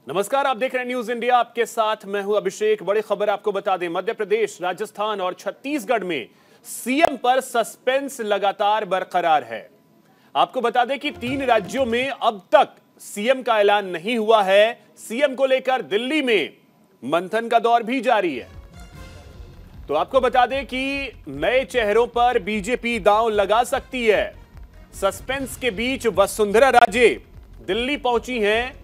नमस्कार, आप देख रहे हैं न्यूज इंडिया। आपके साथ मैं हूं अभिषेक। बड़ी खबर आपको बता दें, मध्य प्रदेश, राजस्थान और छत्तीसगढ़ में सीएम पर सस्पेंस लगातार बरकरार है। आपको बता दें कि 3 राज्यों में अब तक सीएम का ऐलान नहीं हुआ है। सीएम को लेकर दिल्ली में मंथन का दौर भी जारी है। तो आपको बता दें कि नए चेहरों पर बीजेपी दांव लगा सकती है। सस्पेंस के बीच वसुंधरा राजे दिल्ली पहुंची हैं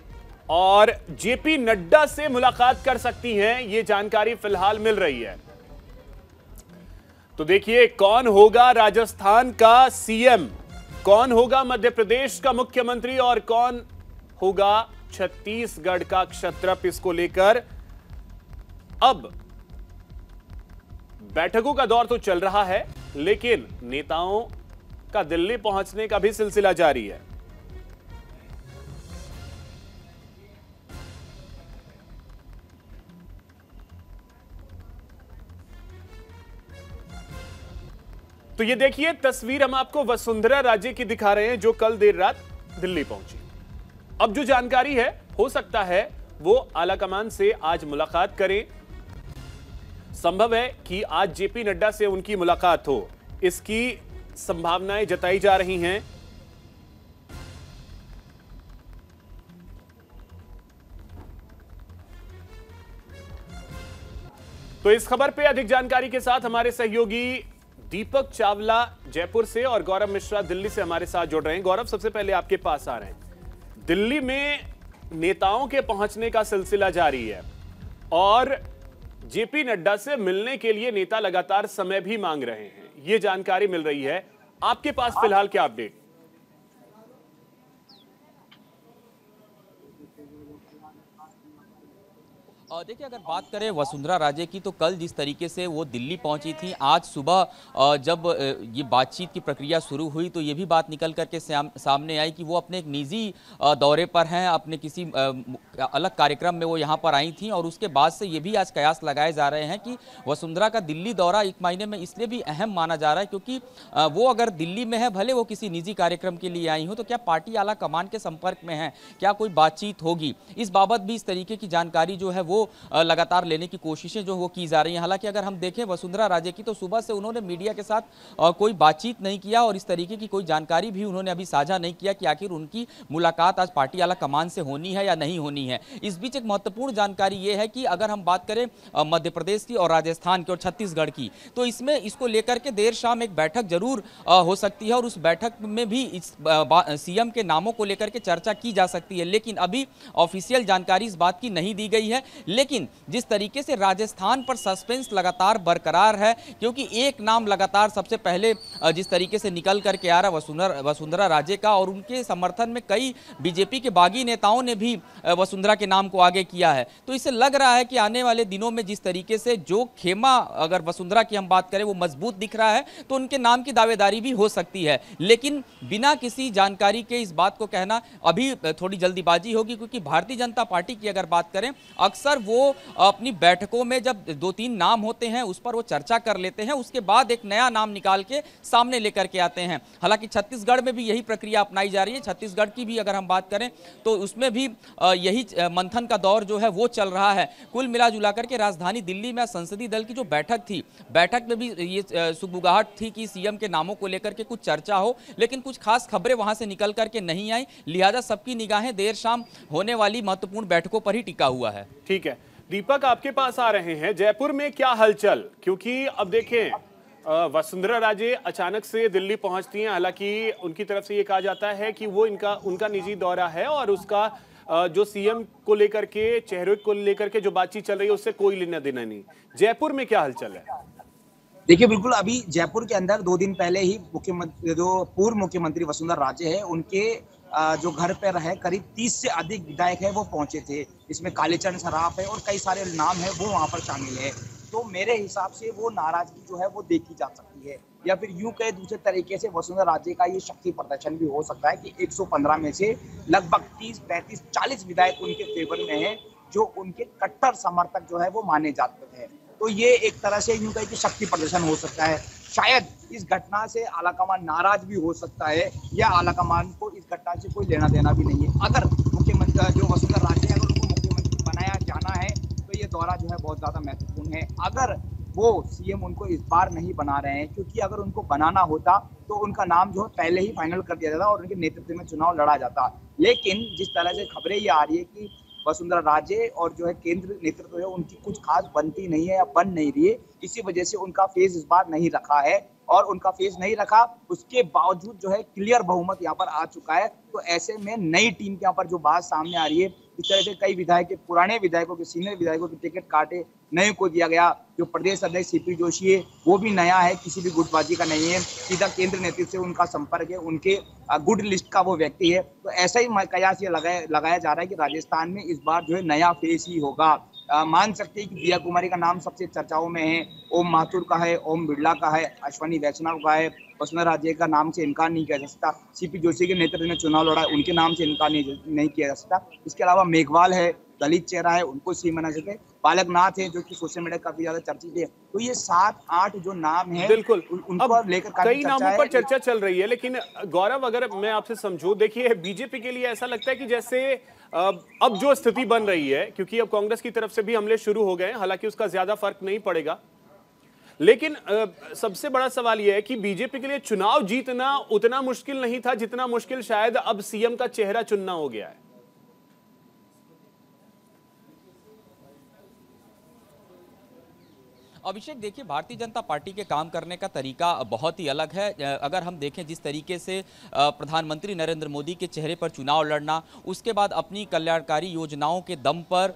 और जेपी नड्डा से मुलाकात कर सकती हैं, यह जानकारी फिलहाल मिल रही है। तो देखिए, कौन होगा राजस्थान का सीएम, कौन होगा मध्य प्रदेश का मुख्यमंत्री और कौन होगा छत्तीसगढ़ का क्षत्रप, इसको लेकर अब बैठकों का दौर तो चल रहा है, लेकिन नेताओं का दिल्ली पहुंचने का भी सिलसिला जारी है। तो ये देखिए तस्वीर हम आपको वसुंधरा राजे की दिखा रहे हैं, जो कल देर रात दिल्ली पहुंची। अब जो जानकारी है, हो सकता है वो आलाकमान से आज मुलाकात करें। संभव है कि आज जेपी नड्डा से उनकी मुलाकात हो, इसकी संभावनाएं जताई जा रही हैं। तो इस खबर पे अधिक जानकारी के साथ हमारे सहयोगी दीपक चावला जयपुर से और गौरव मिश्रा दिल्ली से हमारे साथ जुड़ रहे हैं। गौरव, सबसे पहले आपके पास आ रहे हैं। दिल्ली में नेताओं के पहुंचने का सिलसिला जारी है और जेपी नड्डा से मिलने के लिए नेता लगातार समय भी मांग रहे हैं, यह जानकारी मिल रही है। आपके पास फिलहाल क्या अपडेट? देखिए, अगर बात करें वसुंधरा राजे की, तो कल जिस तरीके से वो दिल्ली पहुंची थी, आज सुबह जब ये बातचीत की प्रक्रिया शुरू हुई तो ये भी बात निकल करके सामने आई कि वो अपने एक निजी दौरे पर हैं, अपने किसी अलग कार्यक्रम में वो यहाँ पर आई थी। और उसके बाद से ये भी आज कयास लगाए जा रहे हैं कि वसुंधरा का दिल्ली दौरा एक मायने में इसलिए भी अहम माना जा रहा है क्योंकि वो अगर दिल्ली में है, भले वो किसी निजी कार्यक्रम के लिए आई हो, तो क्या पार्टी आला कमान के संपर्क में है, क्या कोई बातचीत होगी, इस बाबत भी इस तरीके की जानकारी जो है वो लगातार लेने की कोशिशें जो वो की जा रही हैं। हालांकि अगर हम देखें वसुंधरा राजे की, तो सुबह से उन्होंने मीडिया के साथ कोई बातचीत नहीं किया और इस तरीके की कोई जानकारी भी उन्होंने अभी साझा नहीं किया कि आखिर उनकी मुलाकात आज पार्टी आला कमान से होनी है या नहीं होनी है। इस बीच एक महत्वपूर्ण जानकारी ये है कि अगर हम बात करें मध्य प्रदेश की और राजस्थान की और छत्तीसगढ़ की, तो इसमें इसको लेकर के देर शाम एक बैठक जरूर हो सकती है और उस बैठक में भी इस सीएम के नामों को लेकर के चर्चा की जा सकती है। लेकिन अभी ऑफिशियल जानकारी इस बात की नहीं दी गई है। लेकिन जिस तरीके से राजस्थान पर सस्पेंस लगातार बरकरार है, क्योंकि एक नाम लगातार सबसे पहले जिस तरीके से निकल करके आ रहा वसुंधरा राजे का, और उनके समर्थन में कई बीजेपी के बागी नेताओं ने भी वसुंधरा के नाम को आगे किया है। तो इससे लग रहा है कि आने वाले दिनों में जिस तरीके से जो खेमा अगर वसुंधरा की हम बात करें वो मजबूत दिख रहा है, तो उनके नाम की दावेदारी भी हो सकती है। लेकिन बिना किसी जानकारी के इस बात को कहना अभी थोड़ी जल्दीबाजी होगी, क्योंकि भारतीय जनता पार्टी की अगर बात करें, अक्सर वो अपनी बैठकों में जब 2-3 नाम होते हैं उस पर वो चर्चा कर लेते हैं, उसके बाद एक नया नाम निकाल के सामने लेकर के आते हैं। हालांकि छत्तीसगढ़ में भी यही प्रक्रिया अपनाई जा रही है। छत्तीसगढ़ की भी अगर हम बात करें तो उसमें भी यही मंथन का दौर जो है वो चल रहा है। कुल मिला जुला करके राजधानी दिल्ली में संसदीय दल की जो बैठक थी, बैठक में भी ये सुगबुगाहट थी कि सीएम के नामों को लेकर के कुछ चर्चा हो, लेकिन कुछ खास खबरें वहां से निकल करके नहीं आई। लिहाजा सबकी निगाहें देर शाम होने वाली महत्वपूर्ण बैठकों पर ही टिका हुआ है। ठीक है दीपक, आपके पास आ रहे हैं। जयपुर में क्या हलचल, क्योंकि अब देखें वसुंधरा राजे अचानक से दिल्ली पहुंचती हैं। हालांकि उनकी तरफ से ये कहा जाता है कि वो उनका निजी दौरा है और उसका जो सीएम को लेकर के, चेहरे को लेकर के जो बातचीत चल रही है उससे कोई लेना देना नहीं। जयपुर में क्या हलचल है? देखिए, बिल्कुल अभी जयपुर के अंदर 2 दिन पहले ही मुख्यमंत्री, जो पूर्व मुख्यमंत्री वसुंधरा राजे है, उनके जो घर पे रहे करीब 30 से अधिक विधायक है वो पहुंचे थे। इसमें कालीचरण सराफ है और कई सारे नाम है वो वहां पर शामिल है। तो मेरे हिसाब से वो नाराजगी जो है वो देखी जा सकती है, या फिर यूं कहे दूसरे तरीके से वसुंधरा राजे का ये शक्ति प्रदर्शन भी हो सकता है कि 115 में से लगभग 30, 35, 40 विधायक उनके फेवर में है, जो उनके कट्टर समर्थक जो है वो माने जाते हैं। तो ये एक तरह से यूं कहे कि शक्ति प्रदर्शन हो सकता है। शायद इस घटना से आलाकमान नाराज भी हो सकता है, या आलाकमान को इस घटना से कोई लेना देना भी नहीं है। अगर मुख्यमंत्री जो वसुंधरा राजे अगर उनको बहुत ज्यादा महत्वपूर्ण है। अगर वो सीएम उनको इस बार नहीं बना रहे हैं, क्योंकि अगर उनको बनाना होता तो उनका नाम जो है पहले ही फाइनल कर दिया जाता और उनके नेतृत्व में चुनाव लड़ा जाता। लेकिन जिस तरह से खबरें ये आ रही है कि वसुंधरा राजे और जो है केंद्र नेतृत्व है उनकी कुछ खास बनती नहीं है या बन नहीं रही है, इसी वजह से उनका फेस इस बार नहीं रखा है। और उनका फेस नहीं रखा, उसके बावजूद जो है क्लियर बहुमत यहाँ पर आ चुका है। तो ऐसे में नई टीम के यहाँ पर जो बात सामने आ रही है, इस तरह से कई विधायक के पुराने विधायकों के सीनियर विधायकों के टिकट काटे नए को दिया गया। जो प्रदेश अध्यक्ष सीपी जोशी है वो भी नया है, किसी भी गुटबाजी का नहीं है, सीधा केंद्र नेतृत्व से उनका संपर्क है, उनके गुड लिस्ट का वो व्यक्ति है। तो ऐसा ही कयास ये लगाया जा रहा है कि राजस्थान में इस बार जो है नया फेस ही होगा। मान सकते हैं कि दिया कुमारी का नाम सबसे चर्चाओं में है, ओम माथुर का है, ओम बिरला का है, अश्वनी वैष्णव का है, वसुंधरा राजे का नाम से इनकार नहीं किया जा सकता। सीपी जोशी के नेतृत्व में चुनाव लड़ा, उनके नाम से इनकार नहीं किया जा सकता। इसके अलावा मेघवाल है, दलित चेहरा है, उनको सीएम बना सकते। बालकनाथ है जो कि सोशल मीडिया काफी ज्यादा चर्चित है। तो ये 7-8 जो नाम है बिल्कुल उनको लेकर कई नामों पर चर्चा चल रही है। लेकिन गौरव, अगर मैं आपसे समझूं, देखिए बीजेपी के लिए ऐसा लगता है कि जैसे अब जो स्थिति बन रही है, क्योंकि अब कांग्रेस की तरफ से भी हमले शुरू हो गए हैं, हालांकि उसका ज्यादा फर्क नहीं पड़ेगा, लेकिन सबसे बड़ा सवाल यह है कि बीजेपी के लिए चुनाव जीतना उतना मुश्किल नहीं था जितना मुश्किल शायद अब सीएम का चेहरा चुनना हो गया है। अभिषेक, देखिए भारतीय जनता पार्टी के काम करने का तरीका बहुत ही अलग है। अगर हम देखें जिस तरीके से प्रधानमंत्री नरेंद्र मोदी के चेहरे पर चुनाव लड़ना, उसके बाद अपनी कल्याणकारी योजनाओं के दम पर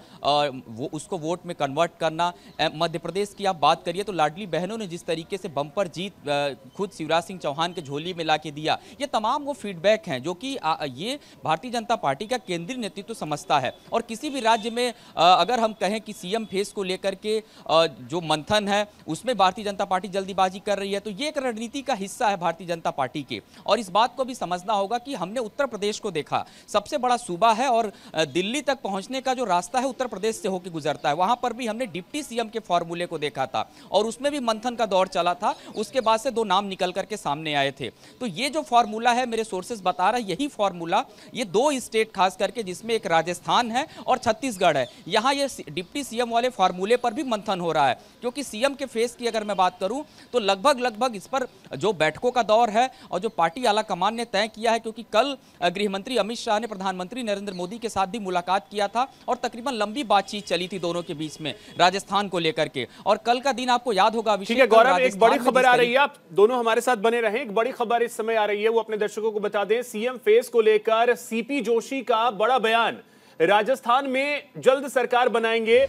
वो उसको वोट में कन्वर्ट करना। मध्य प्रदेश की आप बात करिए तो लाडली बहनों ने जिस तरीके से बम्पर जीत खुद शिवराज सिंह चौहान के झोली में ला के दिया, ये तमाम वो फीडबैक हैं जो कि ये भारतीय जनता पार्टी का केंद्रीय नेतृत्व समझता है। और किसी भी राज्य में अगर हम कहें कि सीएम फेस को लेकर के जो मंथन है उसमें भारतीय जनता पार्टी जल्दीबाजी कर रही है, तो ये एक रणनीति का हिस्सा है भारतीय जनता पार्टी के। और इस बात को भी समझना होगा कि हमने उत्तर प्रदेश को देखा, सबसे बड़ा सूबा है और दिल्ली तक पहुंचने का जो रास्ता है उत्तर प्रदेश से होकर गुजरता है। वहां पर भी हमने डिप्टी सीएम के फॉर्मूले को देखा था और उसमें भी मंथन का दौर चला था। उसके बाद से 2 नाम निकल करके सामने आए थे। तो ये जो फॉर्मूला है, मेरे सोर्सेज बता रहा है, यही फॉर्मूला ये 2 स्टेट खास करके, जिसमें एक राजस्थान है और छत्तीसगढ़ है, यहां ये डिप्टी सीएम वाले फॉर्मूले पर भी मंथन हो रहा है। क्योंकि सीएम के फेस की अगर मैं बात करूं तो लगभग इस पर जो बैठकों का दौर है और जो पार्टी आला कमान ने तय किया है, क्योंकि कल गृह मंत्री अमित शाह ने प्रधानमंत्री नरेंद्र मोदी के साथ भी मुलाकात किया था और तकरीबन लंबी बातचीत चली थी दोनों के बीच में राजस्थान को लेकर के। और कल का दिन आपको याद होगा अभिषेक, गौरव, एक बड़ी खबर आ रही है, आप दोनों हमारे साथ बने रहें। एक बड़ी खबर इस समय आ रही है, वो अपने दर्शकों को बता दें। सीएम फेस को लेकर सीपी जोशी का बड़ा बयान, राजस्थान में जल्द सरकार बनाएंगे,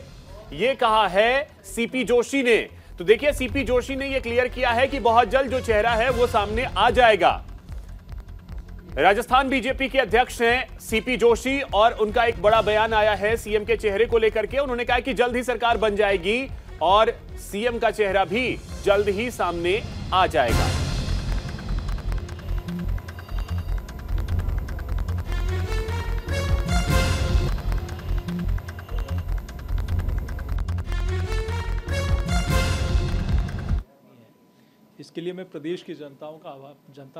ये कहा है सीपी जोशी ने। तो देखिए, सीपी जोशी ने यह क्लियर किया है कि बहुत जल्द जो चेहरा है वो सामने आ जाएगा। राजस्थान बीजेपी के अध्यक्ष हैं सीपी जोशी और उनका एक बड़ा बयान आया है सीएम के चेहरे को लेकर के। उन्होंने कहा कि जल्द ही सरकार बन जाएगी और सीएम का चेहरा भी जल्द ही सामने आ जाएगा। इसके लिए मैं प्रदेश की जनता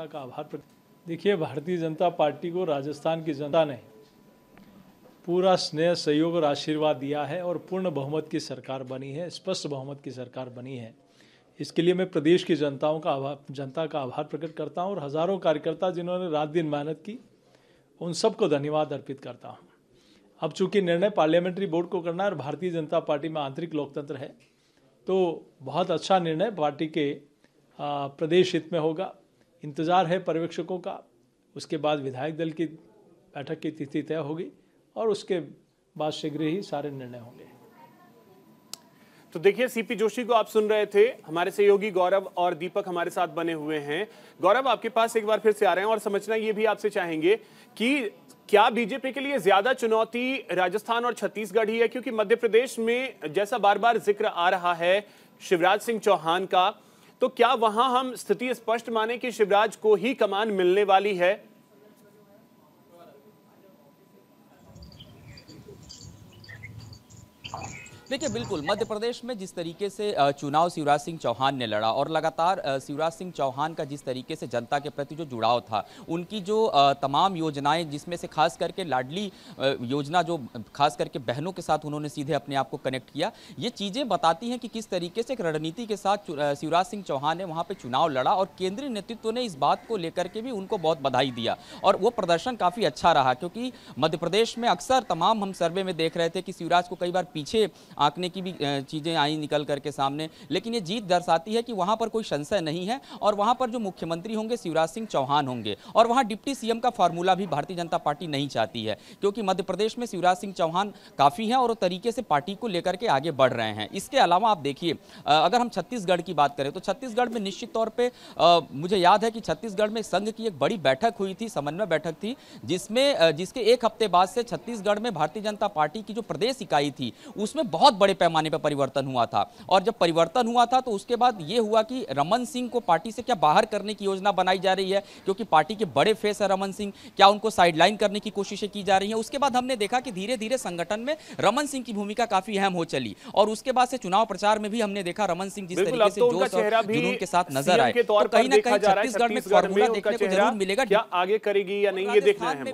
का आभार। देखिए, भारतीय जनता पार्टी को राजस्थान की जनता ने पूरा स्नेह, सहयोग और आशीर्वाद दिया है और पूर्ण बहुमत की सरकार बनी है, स्पष्ट बहुमत की सरकार बनी है। इसके लिए मैं प्रदेश की जनता का आभार प्रकट करता हूं और हजारों कार्यकर्ता जिन्होंने रात दिन मेहनत की, उन सबको धन्यवाद अर्पित करता हूं। अब चूंकि निर्णय पार्लियामेंट्री बोर्ड को करना है और भारतीय जनता पार्टी में आंतरिक लोकतंत्र है, तो बहुत अच्छा निर्णय पार्टी के प्रदेश हित में होगा। इंतजार है पर्यवेक्षकों का, उसके बाद विधायक दल की बैठक की तिथि तय होगी और उसके बाद शीघ्र ही सारे निर्णय होंगे। तो देखिए, सीपी जोशी को आप सुन रहे थे, हमारे सहयोगी गौरव और दीपक हमारे साथ बने हुए हैं। गौरव, आपके पास एक बार फिर से आ रहे हैं और समझना ये भी आपसे चाहेंगे कि क्या बीजेपी के लिए ज्यादा चुनौती राजस्थान और छत्तीसगढ़ ही है? क्योंकि मध्य प्रदेश में जैसा बार बार जिक्र आ रहा है शिवराज सिंह चौहान का, तो क्या वहां हम स्थिति स्पष्ट माने कि शिवराज को ही कमान मिलने वाली है? देखिए बिल्कुल, मध्य प्रदेश में जिस तरीके से चुनाव शिवराज सिंह चौहान ने लड़ा और लगातार शिवराज सिंह चौहान का जिस तरीके से जनता के प्रति जो जुड़ाव था, उनकी जो तमाम योजनाएं, जिसमें से खास करके लाडली योजना, जो खास करके बहनों के साथ उन्होंने सीधे अपने आप को कनेक्ट किया, ये चीज़ें बताती हैं कि किस तरीके से एक रणनीति के साथ शिवराज सिंह चौहान ने वहाँ पर चुनाव लड़ा और केंद्रीय नेतृत्व ने इस बात को लेकर के भी उनको बहुत बधाई दिया और वो प्रदर्शन काफ़ी अच्छा रहा। क्योंकि मध्य प्रदेश में अक्सर तमाम हम सर्वे में देख रहे थे कि शिवराज को कई बार पीछे आंकने की भी चीजें आई निकल करके सामने, लेकिन ये जीत दर्शाती है कि वहां पर कोई संशय नहीं है और वहां पर जो मुख्यमंत्री होंगे शिवराज सिंह चौहान होंगे और वहां डिप्टी सीएम का फार्मूला भी भारतीय जनता पार्टी नहीं चाहती है, क्योंकि मध्य प्रदेश में शिवराज सिंह चौहान काफी हैं और वो तरीके से पार्टी को लेकर के आगे बढ़ रहे हैं। इसके अलावा आप देखिए, अगर हम छत्तीसगढ़ की बात करें तो छत्तीसगढ़ में निश्चित तौर पर मुझे याद है कि छत्तीसगढ़ में संघ की एक बड़ी बैठक हुई थी, समन्वय बैठक थी, जिसके एक हफ्ते बाद से छत्तीसगढ़ में भारतीय जनता पार्टी की जो प्रदेश इकाई थी उसमें बहुत बड़े पैमाने पर परिवर्तन हुआ था। और जब परिवर्तन हुआ था तो उसके बाद यह हुआ कि रमन सिंह को पार्टी से क्या बाहर करने की योजना बनाई जा रही है, क्योंकि पार्टी के बड़े फेस है रमन सिंह, क्या उनको साइडलाइन करने की कोशिशें की जा रही हैं। उसके बाद हमने देखा कि धीरे धीरे संगठन में रमन सिंह की भूमिका काफी अहम हो चली और उसके बाद से चुनाव प्रचार में भी हमने देखा रमन सिंह जिस तरीके से जोश और जुनून के साथ नजर आए, तो कहीं ना कहीं छत्तीसगढ़ में फॉर्मूला देखने को जरूर मिलेगा। क्या आगे करेगी या नहीं, ये देखना है।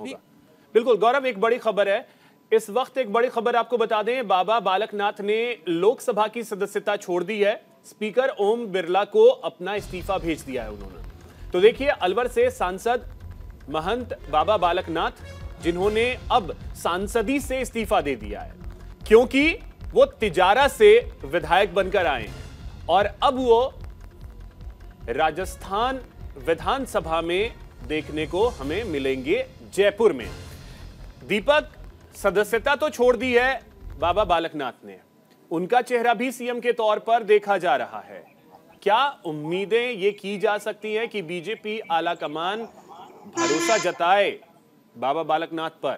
बिल्कुल गौरव, एक बड़ी खबर है इस वक्त, एक बड़ी खबर आपको बता दें, बाबा बालकनाथ ने लोकसभा की सदस्यता छोड़ दी है। स्पीकर ओम बिरला को अपना इस्तीफा भेज दिया है उन्होंने। तो देखिए, अलवर से सांसद महंत बाबा बालकनाथ, जिन्होंने अब सांसदी से इस्तीफा दे दिया है क्योंकि वो तिजारा से विधायक बनकर आए और अब वो राजस्थान विधानसभा में देखने को हमें मिलेंगे जयपुर में। दीपक, सदस्यता तो छोड़ दी है बाबा बालकनाथ ने, उनका चेहरा भी सीएम के तौर पर देखा जा रहा है। क्या उम्मीदें ये की जा सकती हैं कि बीजेपी आलाकमान भरोसा जताए बाबा बालकनाथ पर?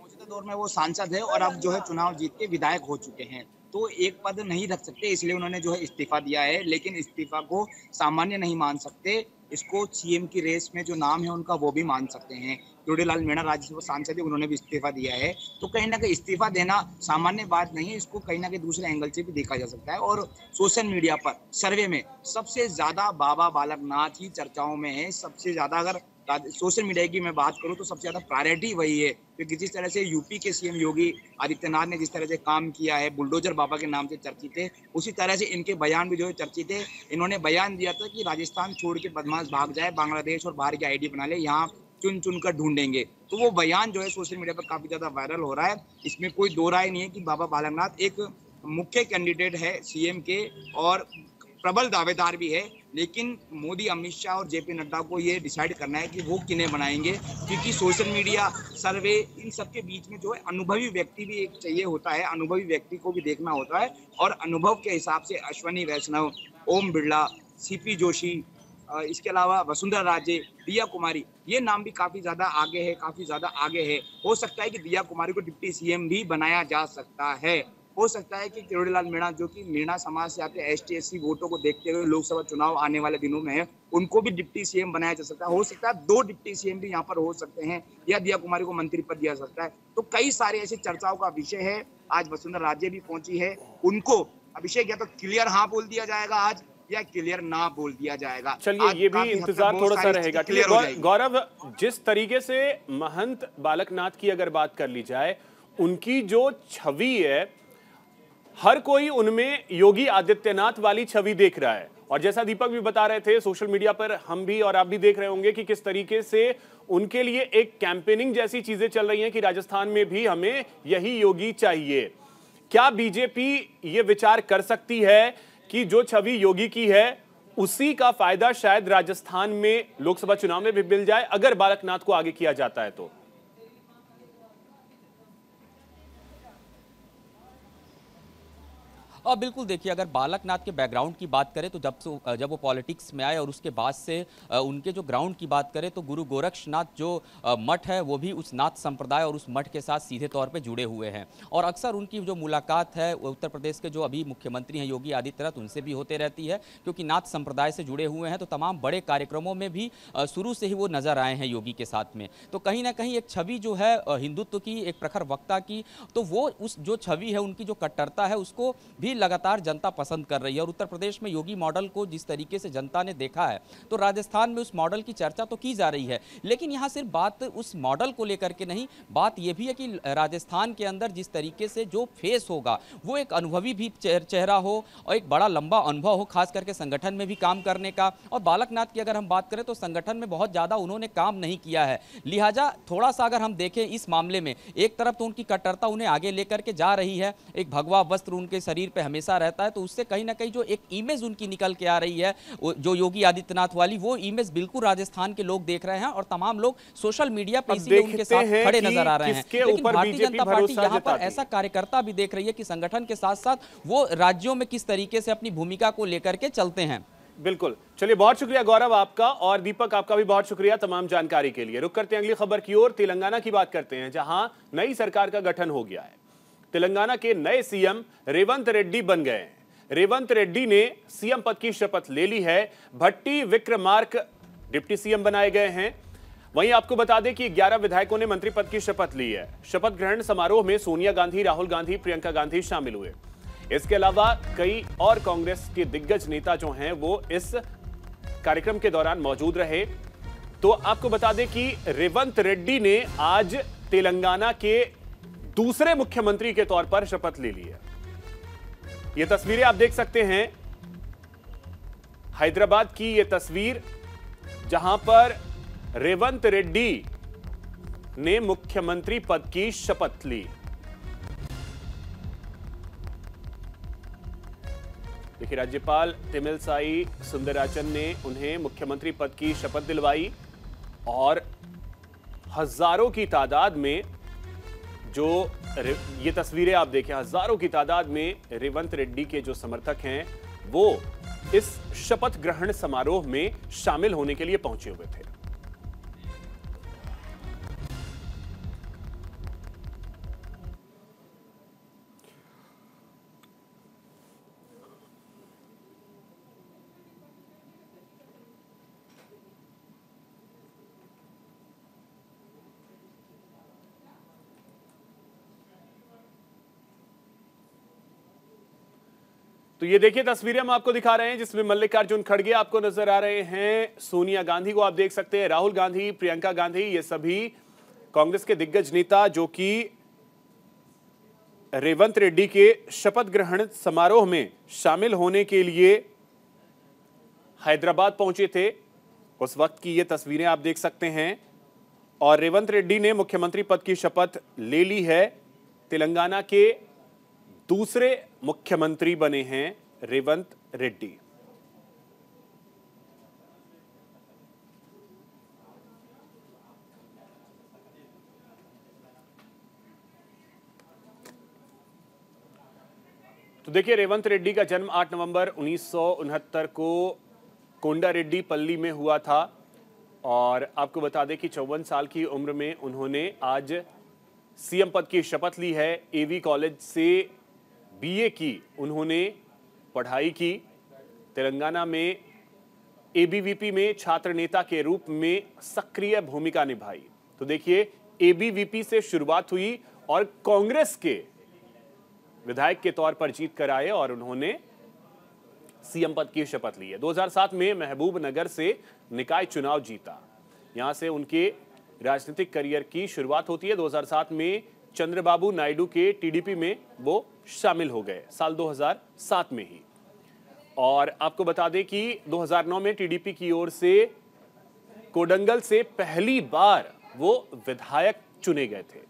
मौजूदा दौर में वो सांसद है और अब जो है चुनाव जीत के विधायक हो चुके हैं, तो एक पद नहीं रख सकते, इसलिए उन्होंने जो है इस्तीफा दिया है। लेकिन इस्तीफा को सामान्य नहीं मान सकते, इसको सीएम की रेस में जो नाम है उनका वो भी मान सकते हैं। चूड़ीलाल मीणा राज्यसभा सांसद है, उन्होंने भी इस्तीफा दिया है। तो कहीं ना कहीं इस्तीफा देना सामान्य बात नहीं है, इसको कहीं ना कहीं दूसरे एंगल से भी देखा जा सकता है। और सोशल मीडिया पर सर्वे में सबसे ज्यादा बाबा बालकनाथ ही चर्चाओं में है। सबसे ज्यादा अगर सोशल मीडिया की मैं बात करूं तो सबसे ज्यादा प्रायोरिटी वही है, क्योंकि जिस तरह से यूपी के सीएम योगी आदित्यनाथ ने जिस तरह से काम किया है, बुलडोजर बाबा के नाम से चर्चित थे, उसी तरह से इनके बयान भी जो है चर्चित है। इन्होंने बयान दिया था कि राजस्थान छोड़ के बदमाश भाग जाए, बांग्लादेश और बाहर की आईडी बना ले, यहाँ चुन चुन कर ढूंढेंगे। तो वो बयान जो है सोशल मीडिया पर काफी ज्यादा वायरल हो रहा है। इसमें कोई दो राय नहीं है कि बाबा बालकनाथ एक मुख्य कैंडिडेट है सीएम के और प्रबल दावेदार भी है। लेकिन मोदी, अमित शाह और जेपी नड्डा को ये डिसाइड करना है कि वो किन्हें बनाएंगे, क्योंकि सोशल मीडिया सर्वे इन सब के बीच में जो है अनुभवी व्यक्ति भी एक चाहिए होता है, अनुभवी व्यक्ति को भी देखना होता है। और अनुभव के हिसाब से अश्वनी वैष्णव, ओम बिरला, सीपी जोशी, इसके अलावा वसुंधरा राजे, दिया कुमारी, ये नाम भी काफी ज्यादा आगे है, काफी ज्यादा आगे है। हो सकता है कि दिया कुमारी को डिप्टी सीएम भी बनाया जा सकता है। हो सकता है कि चूड़ीलाल मीणा, जो कि मीणा समाज से आते एसटी एससी वोटों को देखते हुए लोकसभा चुनाव आने वाले दिनों में है, उनको भी डिप्टी सीएम बनाया जा सकता है। हो सकता है 2 डिप्टी सीएम भी यहाँ पर हो सकते हैं, या दिया कुमारी को मंत्री पद दिया जा सकता है। तो कई सारे ऐसे चर्चाओं का विषय है। आज वसुंधरा राजे भी पहुंची है, उनको अभिषेक या तो क्लियर हाँ बोल दिया जाएगा आज, या क्लियर ना बोल दिया जाएगा। चलिए, ये भी इंतजार थोड़ा सा रहेगा। गौरव, जिस तरीके से महंत बालकनाथ की अगर बात कर ली जाए, उनकी जो छवि है, हर कोई उनमें योगी आदित्यनाथ वाली छवि देख रहा है। और जैसा दीपक भी बता रहे थे, सोशल मीडिया पर हम भी और आप भी देख रहे होंगे कि किस तरीके से उनके लिए एक कैंपेनिंग जैसी चीजें चल रही हैं कि राजस्थान में भी हमें यही योगी चाहिए। क्या बीजेपी ये विचार कर सकती है कि जो छवि योगी की है उसी का फायदा शायद राजस्थान में लोकसभा चुनाव में भी मिल जाए अगर बालकनाथ को आगे किया जाता है तो? और बिल्कुल देखिए, अगर बालकनाथ के बैकग्राउंड की बात करें तो जब वो पॉलिटिक्स में आए और उसके बाद से उनके जो ग्राउंड की बात करें तो गुरु गोरक्षनाथ जो मठ है वो भी उस नाथ संप्रदाय और उस मठ के साथ सीधे तौर पे जुड़े हुए हैं। और अक्सर उनकी जो मुलाकात है उत्तर प्रदेश के जो अभी मुख्यमंत्री हैं योगी आदित्यनाथ, उनसे भी होते रहती है, क्योंकि नाथ संप्रदाय से जुड़े हुए हैं। तो तमाम बड़े कार्यक्रमों में भी शुरू से ही वो नजर आए हैं योगी के साथ में। तो कहीं ना कहीं एक छवि जो है हिंदुत्व की, एक प्रखर वक्ता की, तो वो उस जो छवि है, उनकी जो कट्टरता है, उसको भी लगातार जनता पसंद कर रही है। और उत्तर प्रदेश में योगी मॉडल को जिस तरीके से जनता ने देखा है, तो राजस्थान में उस मॉडल की चर्चा तो की जा रही है। लेकिन यहाँ सिर्फ बात उस मॉडल को लेकर के नहीं, बात यह भी है कि राजस्थान के अंदर जिस तरीके से जो फेस होगा वो एक अनुभवी भी चेहरा हो और एक बड़ा लंबा अनुभव हो, खास करके संगठन में भी काम करने का। और बालकनाथ की अगर हम बात करें तो संगठन में बहुत ज्यादा उन्होंने काम नहीं किया है, लिहाजा थोड़ा सा अगर हम देखें इस मामले में, एक तरफ तो उनकी कट्टरता उन्हें आगे लेकर के जा रही है, एक भगवा वस्त्र उनके शरीर पे हमेशा रहता है, तो उससे कहीं ना कहीं जो एक इमेज उनकी निकल के आ रही है जो योगी आदित्यनाथ वाली, वो इमेज बिल्कुल राजस्थान के लोग देख रहे हैं और तमाम लोग सोशल मीडिया पर इसीलिए उनके साथ खड़े नजर आ रहे हैं। लेकिन भारतीय जनता पार्टी यहाँ पर ऐसा कार्यकर्ता भी देख रही है कि संगठन के साथ साथ वो राज्यों में किस तरीके से अपनी भूमिका को लेकर के चलते हैं। बिल्कुल, चलिए बहुत शुक्रिया गौरव आपका, और दीपक आपका भी बहुत शुक्रिया तमाम जानकारी के लिए। रुक करते हैं अगली खबर की ओर। तेलंगाना की बात करते हैं, जहां नई सरकार का गठन हो गया है। तेलंगाना के नए सीएम रेवंत रेड्डी बन गए हैं। रेवंत रेड्डी ने सीएम पद की शपथ ले ली है। भट्टी विक्रमार्क डिप्टी सीएम बनाए गए हैं। वहीं आपको बता दें कि 11 विधायकों ने मंत्री पद की शपथ ली है। शपथ ग्रहण समारोह में सोनिया गांधी, राहुल गांधी, प्रियंका गांधी शामिल हुए। इसके अलावा कई और कांग्रेस के दिग्गज नेता जो हैं वो इस कार्यक्रम के दौरान मौजूद रहे। तो आपको बता दें कि रेवंत रेड्डी ने आज तेलंगाना के दूसरे मुख्यमंत्री के तौर पर शपथ ले ली है। ये तस्वीरें आप देख सकते हैं, हैदराबाद की ये तस्वीर, जहां पर रेवंत रेड्डी ने मुख्यमंत्री पद की शपथ ली। देखिए, राज्यपाल तमिलसाई सुंदरराजन ने उन्हें मुख्यमंत्री पद की शपथ दिलवाई और हजारों की तादाद में, जो ये तस्वीरें आप देखें, हजारों की तादाद में रेवंत रेड्डी के जो समर्थक हैं वो इस शपथ ग्रहण समारोह में शामिल होने के लिए पहुंचे हुए थे। तो ये देखिए तस्वीरें हम आपको दिखा रहे हैं, जिसमें मल्लिकार्जुन खड़गे आपको नजर आ रहे हैं, सोनिया गांधी को आप देख सकते हैं, राहुल गांधी, प्रियंका गांधी, ये सभी कांग्रेस के दिग्गज नेता जो कि रेवंत रेड्डी के शपथ ग्रहण समारोह में शामिल होने के लिए हैदराबाद पहुंचे थे। उस वक्त की ये तस्वीरें आप देख सकते हैं। और रेवंत रेड्डी ने मुख्यमंत्री पद की शपथ ले ली है। तेलंगाना के दूसरे मुख्यमंत्री बने हैं रेवंत रेड्डी। तो देखिए, रेवंत रेड्डी का जन्म 8 नवंबर 1969 को कोंडा रेड्डी पल्ली में हुआ था। और आपको बता दें कि 54 साल की उम्र में उन्होंने आज सीएम पद की शपथ ली है। एवी कॉलेज से बीए की उन्होंने पढ़ाई की। तेलंगाना में एबीवीपी में छात्र नेता के रूप में सक्रिय भूमिका निभाई। तो देखिए, एबीवीपी से शुरुआत हुई और कांग्रेस के विधायक के तौर पर जीत कर आए और उन्होंने सीएम पद की शपथ ली है। 2007 में महबूब नगर से निकाय चुनाव जीता। यहां से उनके राजनीतिक करियर की शुरुआत होती है। 2007 में चंद्रबाबू नायडू के टीडीपी में वो शामिल हो गए, साल 2007 में ही। और आपको बता दें कि 2009 में टीडीपी की ओर से कोडंगल से पहली बार वो विधायक चुने गए थे,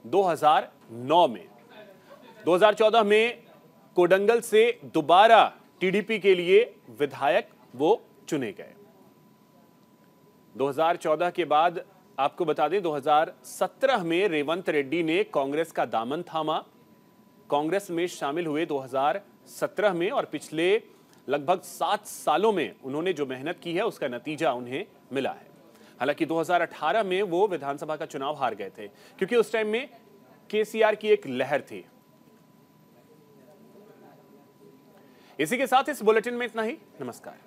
2009 में। 2014 में कोडंगल से दोबारा टीडीपी के लिए विधायक वो चुने गए। 2014 के बाद आपको बता दें 2017 में रेवंत रेड्डी ने कांग्रेस का दामन थामा, कांग्रेस में शामिल हुए। 2017 में और पिछले लगभग 7 सालों में उन्होंने जो मेहनत की है उसका नतीजा उन्हें मिला है। हालांकि 2018 में वो विधानसभा का चुनाव हार गए थे क्योंकि उस टाइम में केसीआर की एक लहर थी। इसी के साथ इस बुलेटिन में इतना ही। नमस्कार।